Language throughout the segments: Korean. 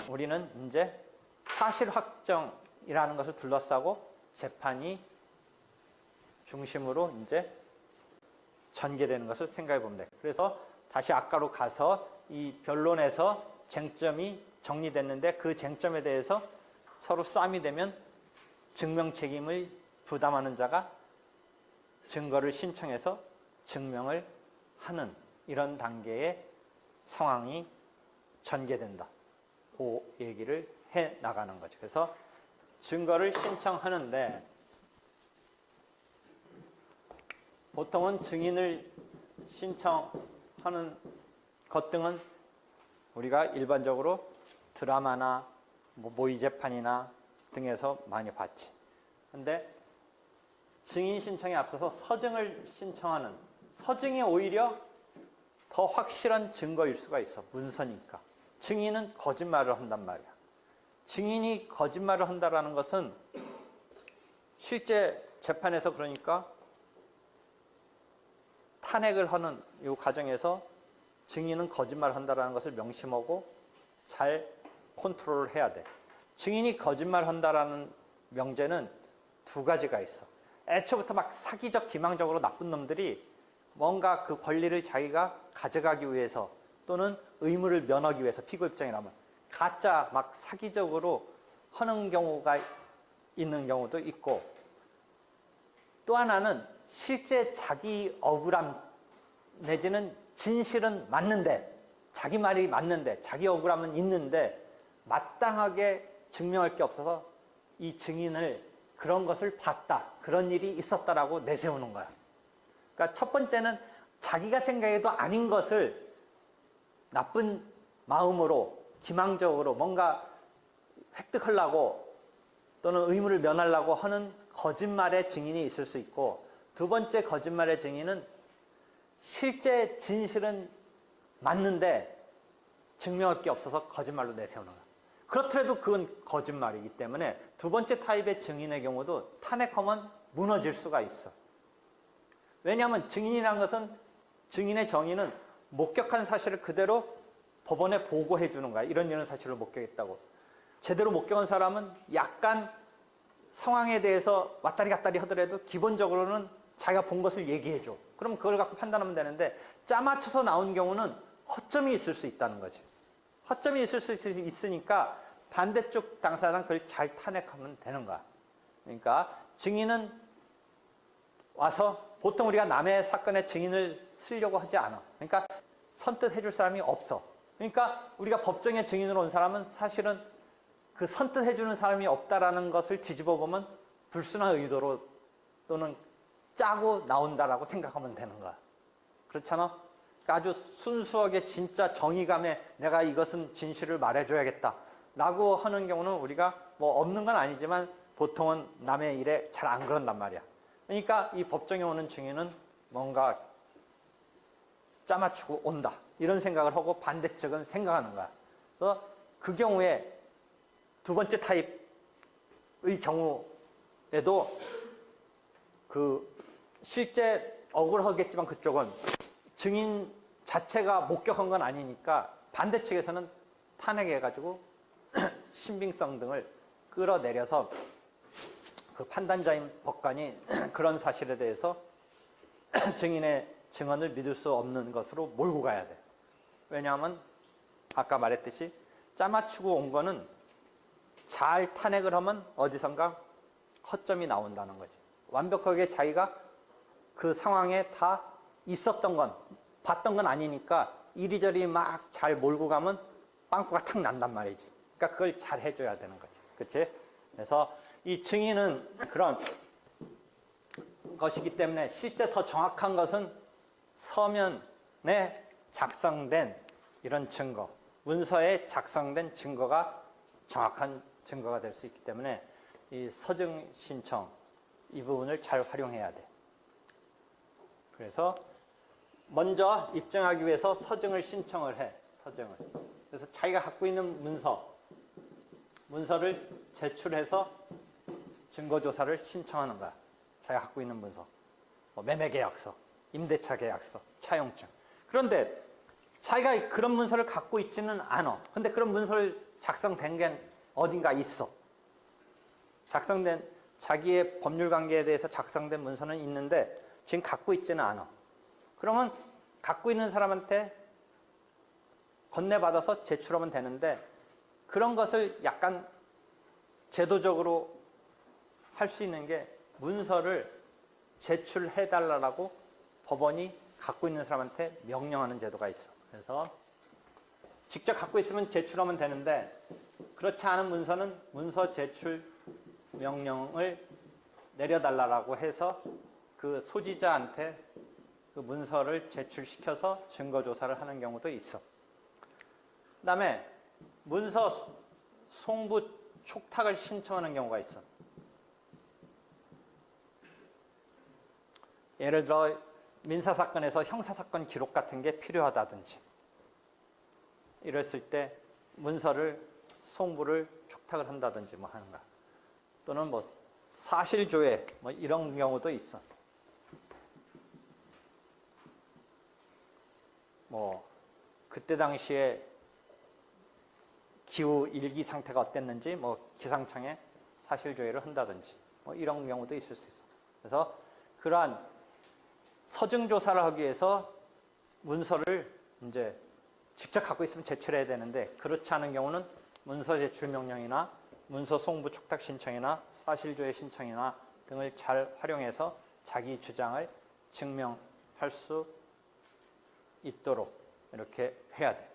우리는 이제 사실 확정이라는 것을 둘러싸고 재판이 중심으로 이제 전개되는 것을 생각해 보면 돼. 그래서 다시 아까로 가서 이 변론에서 쟁점이 정리됐는데 그 쟁점에 대해서 서로 싸움이 되면 증명 책임을 부담하는 자가 증거를 신청해서 증명을 하는 이런 단계의 상황이 전개된다. 그 얘기를 해 나가는 거죠. 그래서 증거를 신청하는데 보통은 증인을 신청하는 것 등은 우리가 일반적으로 드라마나 모의 재판이나 등에서 많이 봤지. 근데 증인 신청에 앞서서 서증을 신청하는 서증이 오히려 더 확실한 증거일 수가 있어. 문서니까. 증인은 거짓말을 한단 말이야. 증인이 거짓말을 한다라는 것은 실제 재판에서 그러니까 탄핵을 하는 이 과정에서 증인은 거짓말을 한다라는 것을 명심하고 잘 컨트롤을 해야 돼. 증인이 거짓말을 한다라는 명제는 두 가지가 있어. 애초부터 막 사기적 기망적으로 나쁜 놈들이 뭔가 그 권리를 자기가 가져가기 위해서 또는 의무를 면하기 위해서 피고 입장이라면 가짜 막 사기적으로 하는 경우가 있는 경우도 있고 또 하나는 실제 자기 억울함 내지는 진실은 맞는데 자기 말이 맞는데 자기 억울함은 있는데 마땅하게 증명할 게 없어서 이 증인을 그런 것을 봤다. 그런 일이 있었다라고 내세우는 거야. 그러니까 첫 번째는 자기가 생각해도 아닌 것을 나쁜 마음으로 기망적으로 뭔가 획득하려고 또는 의무를 면하려고 하는 거짓말의 증인이 있을 수 있고 두 번째 거짓말의 증인은 실제 진실은 맞는데 증명할 게 없어서 거짓말로 내세우는 거야. 그렇더라도 그건 거짓말이기 때문에 두 번째 타입의 증인의 경우도 탄핵하면 무너질 수가 있어. 왜냐하면 증인이라는 것은 증인의 정의는 목격한 사실을 그대로 법원에 보고해 주는 거야. 이런 사실을 목격했다고. 제대로 목격한 사람은 약간 상황에 대해서 왔다리 갔다리 하더라도 기본적으로는 자기가 본 것을 얘기해 줘. 그럼 그걸 갖고 판단하면 되는데 짜맞춰서 나온 경우는 허점이 있을 수 있다는 거지. 허점이 있을 수 있으니까 반대쪽 당사자는 그걸 잘 탄핵하면 되는 거야. 그러니까 증인은 와서 보통 우리가 남의 사건에 증인을 쓰려고 하지 않아. 그러니까 선뜻 해줄 사람이 없어. 그러니까 우리가 법정에 증인으로 온 사람은 사실은 그 선뜻 해주는 사람이 없다라는 것을 뒤집어 보면 불순한 의도로 또는 짜고 나온다라고 생각하면 되는 거야. 그렇잖아? 그러니까 아주 순수하게 진짜 정의감에 내가 이것은 진실을 말해줘야겠다 라고 하는 경우는 우리가 뭐 없는 건 아니지만 보통은 남의 일에 잘 안 그런단 말이야. 그러니까 이 법정에 오는 증인은 뭔가 짜맞추고 온다 이런 생각을 하고 반대쪽은 생각하는 거야. 그래서 그 경우에 두 번째 타입의 경우에도 그 실제 억울하겠지만 그쪽은 증인 자체가 목격한 건 아니니까 반대측에서는 탄핵해가지고 신빙성 등을 끌어내려서 그 판단자인 법관이 그런 사실에 대해서 증인의 증언을 믿을 수 없는 것으로 몰고 가야 돼. 왜냐하면 아까 말했듯이 짜맞추고 온 거는 잘 탄핵을 하면 어디선가 허점이 나온다는 거지. 완벽하게 자기가 그 상황에 다 있었던 건 봤던 건 아니니까 이리저리 막 잘 몰고 가면 빵꾸가 탁 난단 말이지. 그러니까 그걸 잘 해줘야 되는 거지. 그치? 그래서 이 증인은 그런 것이기 때문에 실제 더 정확한 것은 서면에 작성된 이런 증거, 문서에 작성된 증거가 정확한 증거가 될 수 있기 때문에 이 서증 신청 이 부분을 잘 활용해야 돼. 그래서 먼저 입증하기 위해서 서증을 신청을 해. 서증을. 그래서 자기가 갖고 있는 문서를 제출해서 증거조사를 신청하는 거야. 자기가 갖고 있는 문서. 뭐 매매계약서 임대차 계약서, 차용증. 그런데 자기가 그런 문서를 갖고 있지는 않아. 근데 그런 문서를 작성된 게 어딘가 있어. 작성된 자기의 법률 관계에 대해서 작성된 문서는 있는데 지금 갖고 있지는 않아. 그러면 갖고 있는 사람한테 건네받아서 제출하면 되는데 그런 것을 약간 제도적으로 할 수 있는 게 문서를 제출해달라고 법원이 갖고 있는 사람한테 명령하는 제도가 있어. 그래서 직접 갖고 있으면 제출하면 되는데 그렇지 않은 문서는 문서 제출 명령을 내려달라고 해서 그 소지자한테 그 문서를 제출시켜서 증거조사를 하는 경우도 있어. 그 다음에 문서 송부 촉탁을 신청하는 경우가 있어. 예를 들어 민사사건에서 형사사건 기록 같은 게 필요하다든지 이랬을 때 문서를 송부를 촉탁을 한다든지 뭐 하는 거야. 또는 뭐 사실조회 뭐 이런 경우도 있어. 뭐 그때 당시에 기후 일기 상태가 어땠는지 뭐 기상청에 사실조회를 한다든지 뭐 이런 경우도 있을 수 있어. 그래서 그러한 서증 조사를 하기 위해서 문서를 이제 직접 갖고 있으면 제출해야 되는데 그렇지 않은 경우는 문서 제출 명령이나 문서 송부 촉탁 신청이나 사실조회 신청이나 등을 잘 활용해서 자기 주장을 증명할 수 있도록 이렇게 해야 돼.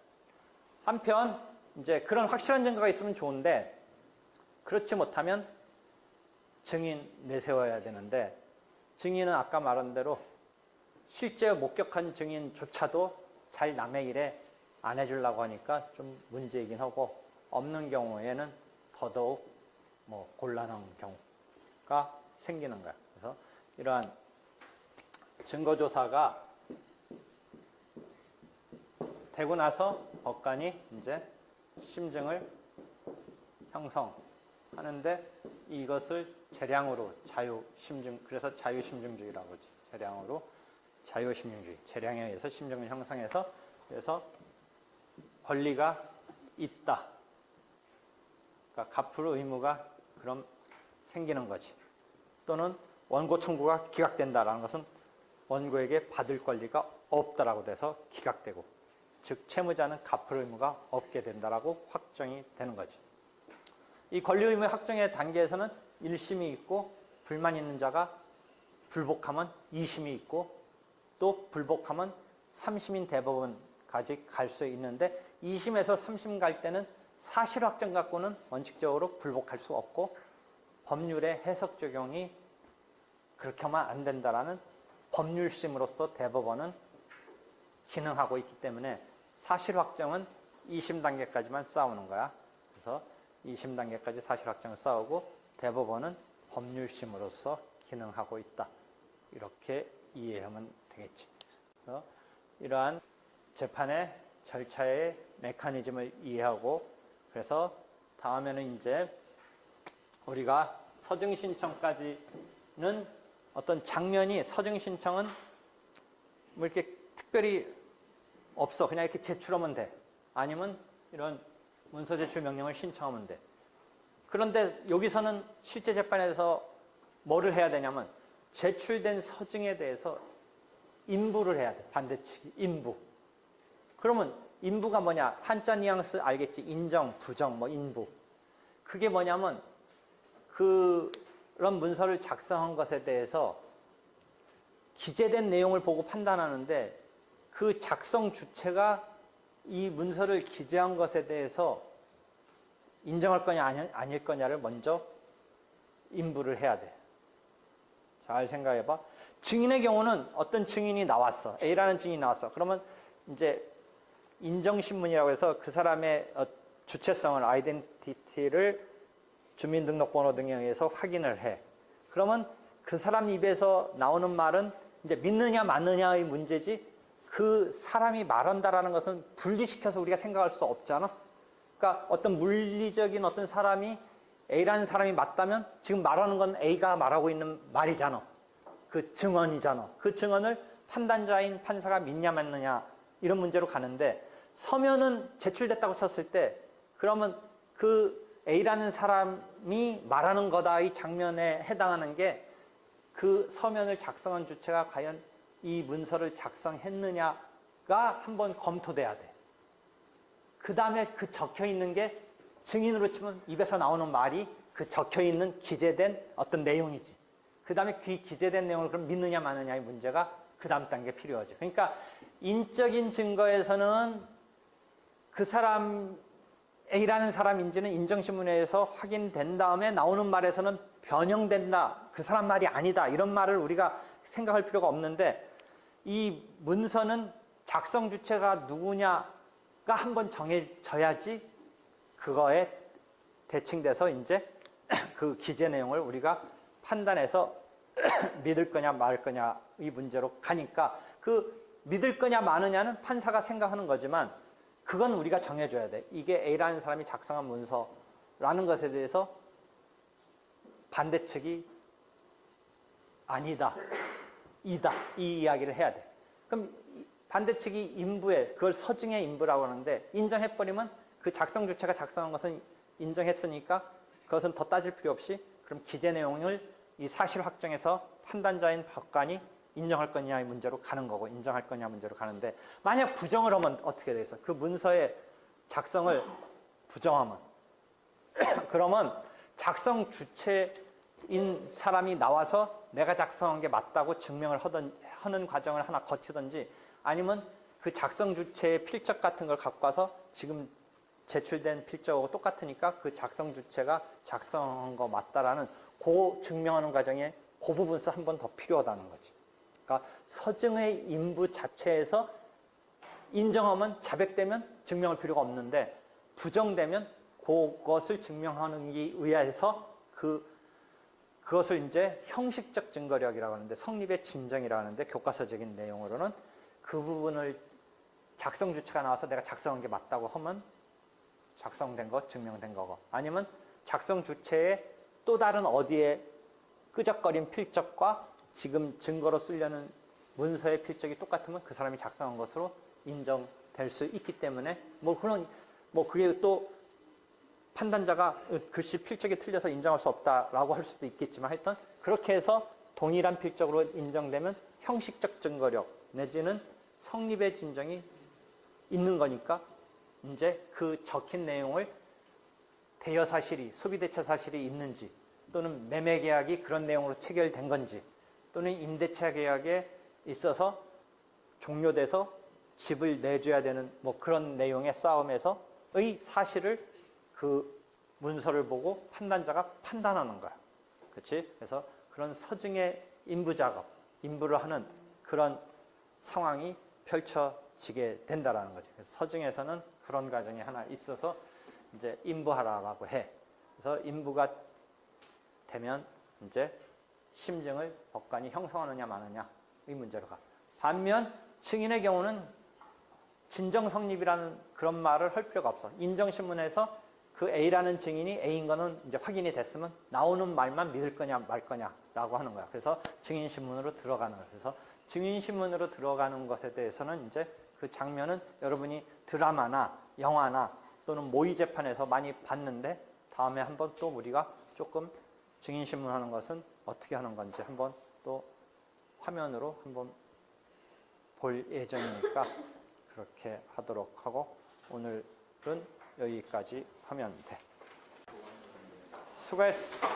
한편 이제 그런 확실한 증거가 있으면 좋은데 그렇지 못하면 증인 내세워야 되는데 증인은 아까 말한 대로 실제 목격한 증인조차도 잘 남의 일에 안 해주려고 하니까 좀 문제이긴 하고 없는 경우에는 더더욱 뭐 곤란한 경우가 생기는 거야. 그래서 이러한 증거조사가 되고 나서 법관이 이제 심증을 형성하는데 이것을 재량으로 자유심증, 그래서 자유심증주의라고 하지. 재량으로 자유심증주의, 재량에 의해서 심증을 형성해서 그래서 권리가 있다. 그러니까 갚을 의무가 그럼 생기는 거지. 또는 원고 청구가 기각된다라는 것은 원고에게 받을 권리가 없다라고 돼서 기각되고, 즉 채무자는 갚을 의무가 없게 된다라고 확정이 되는 거지. 이 권리 의무 확정의 단계에서는 1심이 있고 불만 있는 자가 불복하면 2심이 있고 또 불복하면 3심인 대법원까지 갈 수 있는데 2심에서 3심 갈 때는 사실 확정 갖고는 원칙적으로 불복할 수 없고 법률의 해석 적용이 그렇게 하면 안 된다라는 법률심으로서 대법원은 기능하고 있기 때문에 사실 확정은 2심 단계까지만 싸우는 거야. 그래서 2심 단계까지 사실 확정을 싸우고 대법원은 법률심으로서 기능하고 있다. 이렇게 이해하면 되겠지. 그래서 이러한 재판의 절차의 메커니즘을 이해하고 그래서 다음에는 이제 우리가 서증신청까지는 어떤 장면이 서증신청은 뭐 이렇게 특별히 없어. 그냥 이렇게 제출하면 돼. 아니면 이런 문서 제출 명령을 신청하면 돼. 그런데 여기서는 실제 재판에서 뭐를 해야 되냐면 제출된 서증에 대해서 인부를 해야 돼. 반대측이 인부. 그러면 인부가 뭐냐? 한자 뉘앙스 알겠지? 인정, 부정, 뭐 인부. 그게 뭐냐면 그런 문서를 작성한 것에 대해서 기재된 내용을 보고 판단하는데 그 작성 주체가 이 문서를 기재한 것에 대해서 인정할 거냐 아닐 거냐를 먼저 인부를 해야 돼. 잘 생각해봐. 증인의 경우는 어떤 증인이 나왔어. A라는 증인이 나왔어. 그러면 이제 인정신문이라고 해서 그 사람의 주체성을, 아이덴티티를 주민등록번호 등에 의해서 확인을 해. 그러면 그 사람 입에서 나오는 말은 이제 믿느냐 맞느냐의 문제지 그 사람이 말한다라는 것은 분리시켜서 우리가 생각할 수 없잖아. 그러니까 어떤 물리적인 어떤 사람이 A라는 사람이 맞다면 지금 말하는 건 A가 말하고 있는 말이잖아. 그 증언이잖아. 그 증언을 판단자인 판사가 믿냐 맞느냐 이런 문제로 가는데, 서면은 제출됐다고 쳤을 때 그러면 그 A라는 사람이 말하는 거다 이 장면에 해당하는 게 그 서면을 작성한 주체가 과연 이 문서를 작성했느냐가 한번 검토돼야 돼. 그 다음에 그 적혀 있는 게 증인으로 치면 입에서 나오는 말이 그 적혀 있는 기재된 어떤 내용이지. 그 다음에 그 기재된 내용을 그럼 믿느냐 마느냐의 문제가 그 다음 단계 필요하죠. 그러니까 인적인 증거에서는 그 사람 A라는 사람인지는 인정신문에서 확인된 다음에 나오는 말에서는 변형된다, 그 사람 말이 아니다 이런 말을 우리가 생각할 필요가 없는데, 이 문서는 작성 주체가 누구냐가 한번 정해져야지 그거에 대칭돼서 이제 그 기재 내용을 우리가 판단해서 믿을 거냐 말 거냐 이 문제로 가니까, 그 믿을 거냐 마느냐는 판사가 생각하는 거지만 그건 우리가 정해줘야 돼. 이게 A라는 사람이 작성한 문서라는 것에 대해서 반대측이 아니다, 이다 이 이야기를 해야 돼. 그럼 반대측이 인부에, 그걸 서증의 인부라고 하는데, 인정해버리면 그 작성 주체가 작성한 것은 인정했으니까 그것은 더 따질 필요 없이 그럼 기재 내용을 이 사실 확정해서 판단자인 법관이 인정할 거냐의 문제로 가는 거고, 인정할 거냐 문제로 가는데, 만약 부정을 하면 어떻게 되겠어? 그 문서의 작성을 부정하면 그러면 작성 주체인 사람이 나와서 내가 작성한 게 맞다고 증명을 하는 과정을 하나 거치든지, 아니면 그 작성 주체의 필적 같은 걸 갖고 와서 지금 제출된 필적하고 똑같으니까 그 작성 주체가 작성한 거 맞다라는 그 증명하는 과정에 그 부분에서 한 번 더 필요하다는 거지. 그러니까 서증의 인부 자체에서 인정하면 자백되면 증명할 필요가 없는데, 부정되면 그것을 증명하는 게 의해서 그것을 이제 형식적 증거력이라고 하는데, 성립의 진정이라고 하는데, 교과서적인 내용으로는 그 부분을 작성 주체가 나와서 내가 작성한 게 맞다고 하면 작성된 거, 증명된 거고, 아니면 작성 주체의 또 다른 어디에 끄적거린 필적과 지금 증거로 쓰려는 문서의 필적이 똑같으면 그 사람이 작성한 것으로 인정될 수 있기 때문에, 그게 또 판단자가 글씨 필적이 틀려서 인정할 수 없다라고 할 수도 있겠지만, 하여튼 그렇게 해서 동일한 필적으로 인정되면 형식적 증거력 내지는 성립의 진정이 있는 거니까, 이제 그 적힌 내용을 대여 사실이, 소비대차 사실이 있는지, 또는 매매 계약이 그런 내용으로 체결된 건지, 또는 임대차 계약에 있어서 종료돼서 집을 내줘야 되는 그런 내용의 싸움에서의 사실을 그 문서를 보고 판단자가 판단하는 거야. 그렇지? 그래서 그런 서증의 인부 작업, 인부를 하는 그런 상황이 펼쳐지게 된다라는 거지. 그래서 서증에서는 그런 과정이 하나 있어서 이제 인부하라라고 해. 그래서 인부가 되면 이제 심증을 법관이 형성하느냐 마느냐 이 문제로 가. 반면 증인의 경우는 진정 성립이라는 그런 말을 할 필요가 없어. 인정신문에서 그 A라는 증인이 A인 거는 이제 확인이 됐으면 나오는 말만 믿을 거냐 말 거냐라고 하는 거야. 그래서 증인신문으로 들어가는 거야. 그래서 증인신문으로 들어가는 것에 대해서는 이제 그 장면은 여러분이 드라마나 영화나 또는 모의재판에서 많이 봤는데, 다음에 한번 또 우리가 조금 증인신문 하는 것은 어떻게 하는 건지 한번 또 화면으로 한번 볼 예정이니까 그렇게 하도록 하고, 오늘은 여기까지 하면 돼. 수고했어.